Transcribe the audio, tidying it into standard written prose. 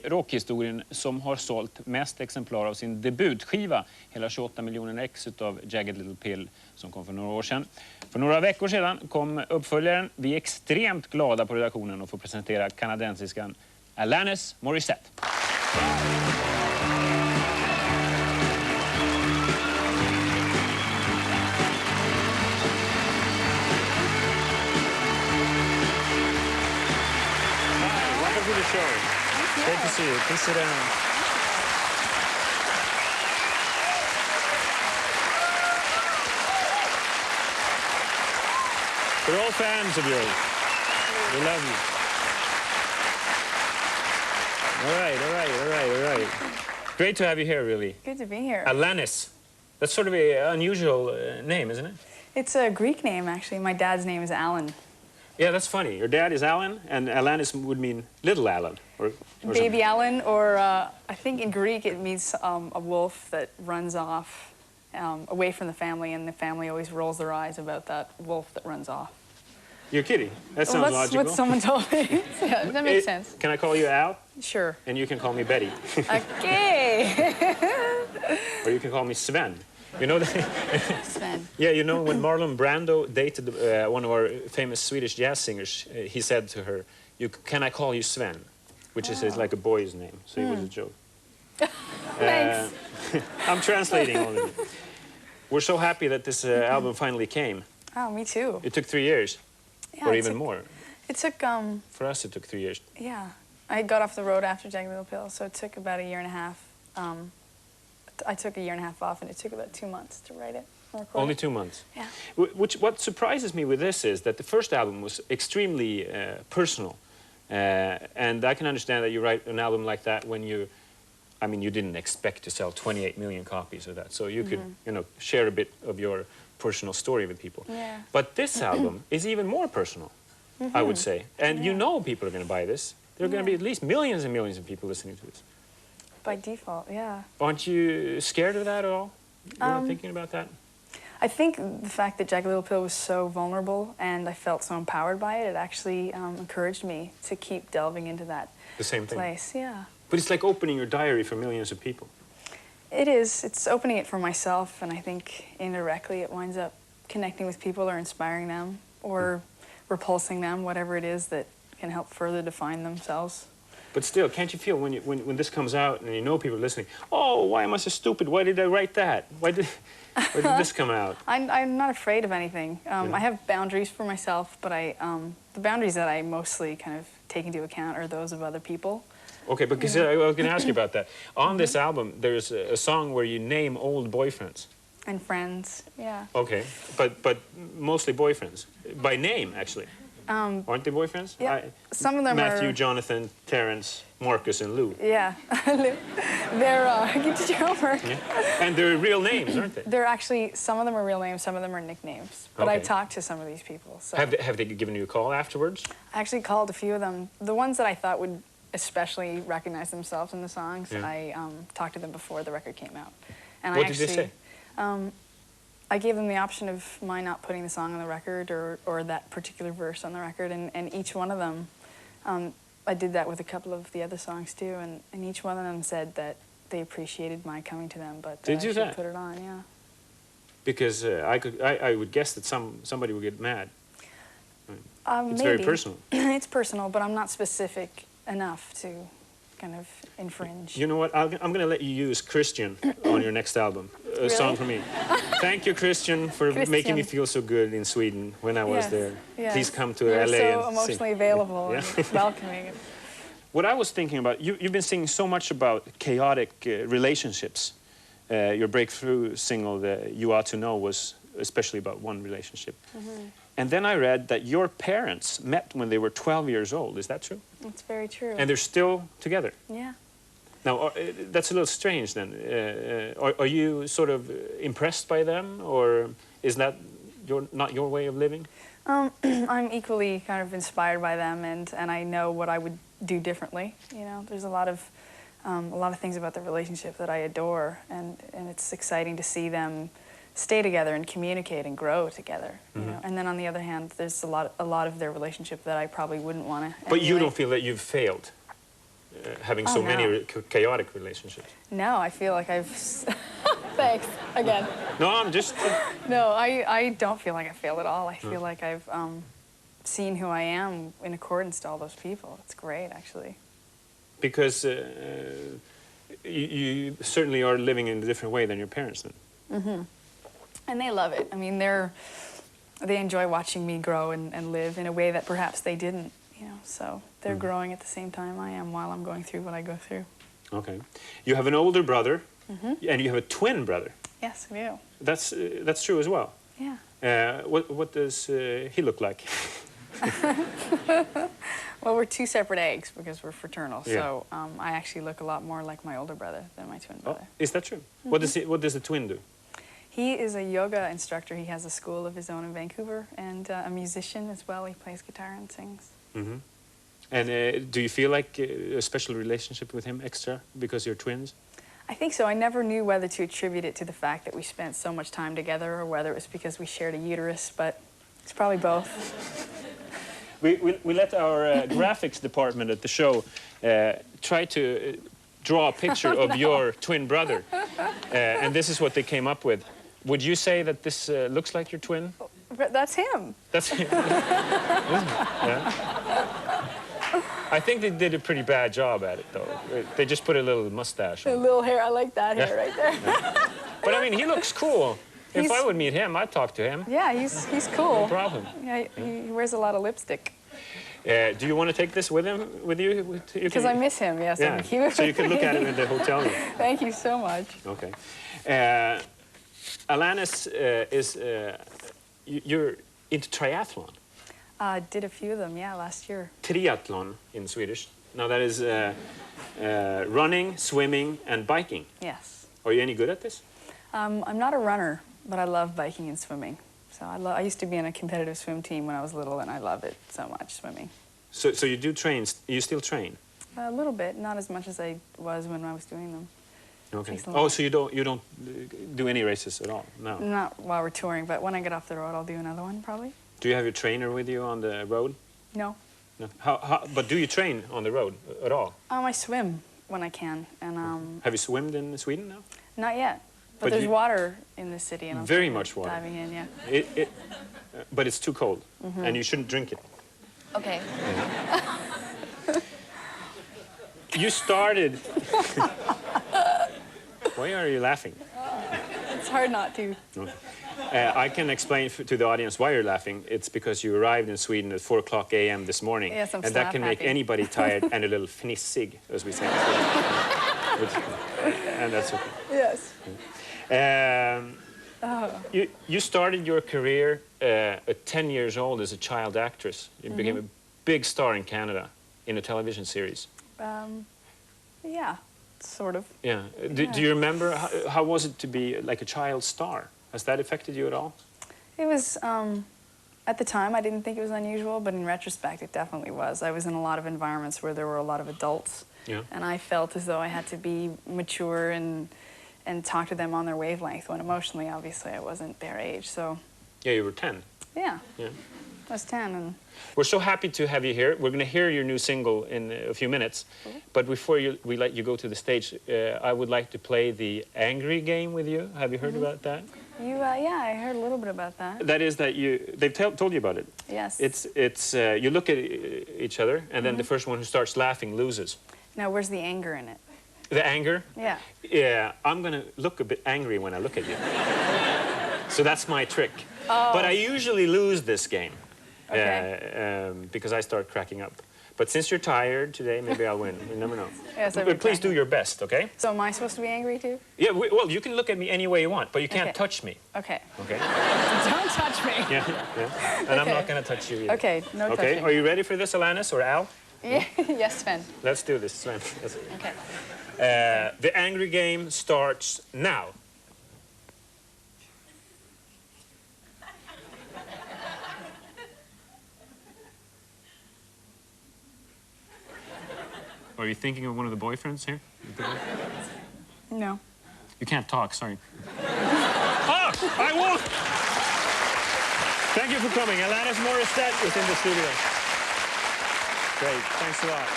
rockhistorien som har sålt mest exemplar av sin debutskiva, hela 28 miljoner ex av Jagged Little Pill, som kom för några år sedan. För några veckor sedan kom uppföljaren. Vi är extremt glada på redaktionen att få presentera kanadensiskan Alanis Morrissette. To the show. Great to see you. Please sit down. We're all fans of yours. We love you. All right. Great to have you here, really. Good to be here. Alanis. That's sort of an unusual name, isn't it? It's a Greek name, actually. My dad's name is Alan. Yeah, that's funny. Your dad is Alan, and Alanis would mean little Alan. Or Baby something. Alan, or I think in Greek it means a wolf that runs off away from the family, and the family always rolls their eyes about that wolf that runs off. You're kidding? That sounds That's logical. what someone told me. Yeah, that makes sense. Can I call you Al? Sure. And you can call me Betty. Okay. Or you can call me Sven. You know that? Sven. Yeah, you know, when Marlon Brando dated one of our famous Swedish jazz singers, he said to her, "Can I call you Sven?" Which is like a boy's name, so it was a joke. Thanks. I'm translating all of it. We're so happy that this album finally came. Oh, me too. It took 3 years, Yeah, or even more. It took, For us, it took 3 years. yeah. I got off the road after Jagged Little Pill, so it took about a year and a half. I took a year and a half off, and it took about 2 months to write it and record Only it. 2 months. Yeah. What surprises me with this is that the first album was extremely personal. And I can understand that you write an album like that when you didn't expect to sell 28 million copies of that. So you could, share a bit of your personal story with people. Yeah. But this album is even more personal, I would say. And you know people are going to buy this. There are going to be at least millions and millions of people listening to this. By default, yeah. Aren't you scared of that at all? You're not thinking about that? I think the fact that Jagged Little Pill was so vulnerable and I felt so empowered by it, it actually encouraged me to keep delving into that The same thing. place. Yeah. But it's like opening your diary for millions of people. It is. It's opening it for myself, and I think indirectly it winds up connecting with people or inspiring them or repulsing them, whatever it is that can help further define themselves. But still, can't you feel when this comes out and you know people listening, oh, why am I so stupid? Why did I write that? Why did this come out? I'm not afraid of anything. I have boundaries for myself, but the boundaries that I mostly kind of take into account are those of other people. Okay, because I was going to ask you about that. On this album, there's a song where you name old boyfriends. And friends, yeah. Okay, but mostly boyfriends. By name, actually. Aren't they boyfriends? Yeah, some of them Matthew, are... Jonathan, Terrence, Marcus, and Lou. Yeah. They're, you did your homework. Yeah. And they're real names, aren't they? They're actually, some of them are real names, some of them are nicknames. But I Okay. talked to some of these people, so... Have they given you a call afterwards? I actually called a few of them. The ones that I thought would especially recognize themselves in the songs, Yeah. I talked to them before the record came out. And What did they say? I gave them the option of my not putting the song on the record or that particular verse on the record, and each one of them, I did that with a couple of the other songs too, and each one of them said that they appreciated my coming to them, but Did I you should that? put it on, yeah. Because I would guess that somebody would get mad. It's Maybe. very personal. It's personal, but I'm not specific enough to kind of infringe. You know what? I'm going to let you use Christian on your next album. A song for me. Thank you, Christian, for making me feel so good in Sweden when I was there. Yes. Please come to You're LA so and emotionally sing. available Yeah. and welcoming. What I was thinking about, you've been singing so much about chaotic relationships. Your breakthrough single, You Ought to Know, was especially about one relationship. And then I read that your parents met when they were 12 years old. Is that true? That's very true. And they're still together? Yeah. Now, that's a little strange then. Are you sort of impressed by them, or is that not your way of living? I'm equally kind of inspired by them, and I know what I would do differently. You know, there's a lot of things about the relationship that I adore, and it's exciting to see them stay together and communicate and grow together. You know? And then on the other hand, there's a lot of their relationship that I probably wouldn't want to. But you don't feel that you've failed having Oh, so no. many chaotic relationships? No, I feel like I've... Thanks, again. No, I'm just... No, I don't feel like I failed at all. I feel like I've seen who I am in accordance to all those people. It's great, actually. Because you certainly are living in a different way than your parents then. Mm-hmm. And they love it. I mean, they enjoy watching me grow and live in a way that perhaps they didn't, you know. So they're growing at the same time I am while I'm going through what I go through. Okay. You have an older brother, and you have a twin brother. Yes, I do. That's true as well. Yeah. What does he look like? Well, we're two separate eggs because we're fraternal. Yeah. So I actually look a lot more like my older brother than my twin brother. Oh, is that true? What does the twin do? He is a yoga instructor. He has a school of his own in Vancouver, and a musician as well. He plays guitar and sings. Mm-hmm. And do you feel like a special relationship with him extra because you're twins? I think so. I never knew whether to attribute it to the fact that we spent so much time together or whether it was because we shared a uterus, but it's probably both. We let our graphics department at the show try to draw a picture of your twin brother, and this is what they came up with. Would you say that this looks like your twin? But that's him. That's him. Yeah. I think they did a pretty bad job at it, though. They just put a little mustache A on. little hair. I like that hair right there. Yeah. But I mean, he looks cool. If I would meet him, I'd talk to him. Yeah, he's cool. No problem. Yeah, he wears a lot of lipstick. Do you want to take this with you? Because I miss him, yes. Yeah. Keep it So you can look at it in the hotel room. Thank you so much. Okay. Alanis you're into triathlon. Did a few of them, yeah, last year. Triathlon in Swedish. Now that is running, swimming, and biking. Yes. Are you any good at this? I'm not a runner, but I love biking and swimming. So I used to be in a competitive swim team when I was little, and I love it so much, swimming. So you do train, you still train? A little bit, not as much as I was when I was doing them. Okay. Oh, so you don't do any races at all? No. Not while we're touring, but when I get off the road, I'll do another one, probably. Do you have your trainer with you on the road? No. No. But do you train on the road at all? I swim when I can, and Have you swimmed in Sweden now? not yet. But there's water in the city, and I'm very thinking much of water. diving in, yeah. But it's too cold, and you shouldn't drink it. Okay. You started. Why are you laughing? It's hard not to. I can explain to the audience why you're laughing. It's because you arrived in Sweden at 4:00 a.m. this morning. Yes, I'm and that can make happy. anybody tired and a little fnissig, as we say. And that's okay. Yes. You started your career at 10 years old as a child actress. You became a big star in Canada in a television series. Yeah, sort of. Yeah. Do you remember how was it to be like a child star? Has that affected you at all? It was, at the time, I didn't think it was unusual, but in retrospect, it definitely was. I was in a lot of environments where there were a lot of adults, and I felt as though I had to be mature and talk to them on their wavelength, when emotionally, obviously, I wasn't their age, so... Yeah, you were 10. Yeah. Yeah. I was 10, and... We're so happy to have you here. We're going to hear your new single in a few minutes. But before we let you go to the stage, I would like to play the angry game with you. Have you heard about that? Yeah, I heard a little bit about that. That is that they've told you about it. Yes. It's you look at each other, and then the first one who starts laughing loses. Now, where's the anger in it? The anger? Yeah. Yeah, I'm going to look a bit angry when I look at you. So that's my trick. Oh. But I usually lose this game. Okay. Because I start cracking up. But since you're tired today, maybe I'll win. You never know. Yes, but please do your best, okay? So am I supposed to be angry too? Yeah, well, you can look at me any way you want, but you can't touch me. Okay. Okay? Don't touch me. Yeah, yeah. And I'm not going to touch you either. Okay, no touching. Okay, are you ready for this, Alanis or Al? Yeah. Yes, Sven. Let's do this, Sven. Okay. The angry game starts now. Are you thinking of one of the boyfriends here? No. You can't talk, sorry. Oh, I won! Thank you for coming. Alanis Morrissette is in the studio. Great, thanks a lot.